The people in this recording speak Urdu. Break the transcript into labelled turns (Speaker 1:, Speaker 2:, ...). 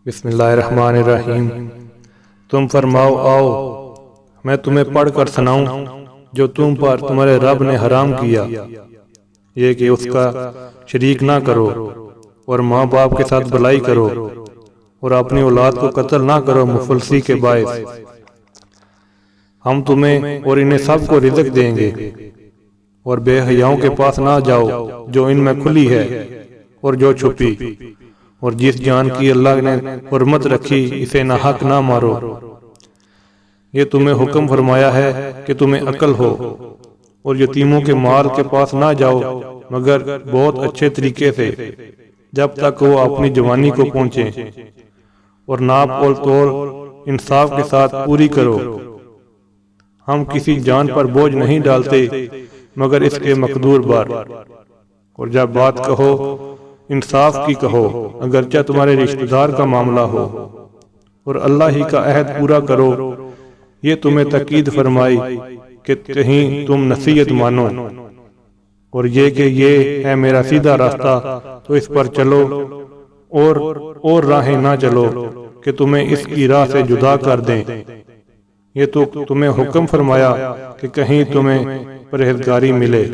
Speaker 1: بسم اللہ الرحمن الرحیم۔ تم فرماؤ آؤ میں تمہیں پڑھ کر سناؤں جو تم پر تمہارے رب نے حرام کیا، یہ کہ اس کا شریک نہ کرو اور ماں باپ کے ساتھ بھلائی کرو اور اپنی اولاد کو قتل نہ کرو مفلسی کے باعث۔ ہم تمہیں اور انہیں سب کو رزق دیں گے، اور بے حیاؤں کے پاس نہ جاؤ جو ان میں کھلی ہے اور جو چھپی، اور جس جان کی اللہ نے حرمت رکھی اسے ناحق نہ مارو۔ یہ تمہیں حکم فرمایا ہے کہ تمہیں عقل ہو، اور یتیموں کے مال کے پاس نہ جاؤ مگر بہت اچھے طریقے سے جب تک وہ اپنی جوانی کو پہنچیں، اور ناپ اور تول انصاف کے ساتھ پوری کرو۔ ہم کسی جان پر بوجھ نہیں ڈالتے مگر اس کے مقدور بار، اور جب بات کہو انصاف کی کہو اگرچہ تمہارے رشتہ دار کا معاملہ ہو، اور اللہ ہی کا عہد پورا کرو۔ یہ تمہیں تاکید فرمائی کہ کہیں تم نصیحت مانو، اور یہ کہ یہ ہے میرا سیدھا راستہ تو اس پر چلو، اور راہیں نہ چلو کہ تمہیں اس کی راہ سے جدا کر دیں۔ یہ تو تمہیں حکم فرمایا کہ کہیں تمہیں پرہیزگاری ملے۔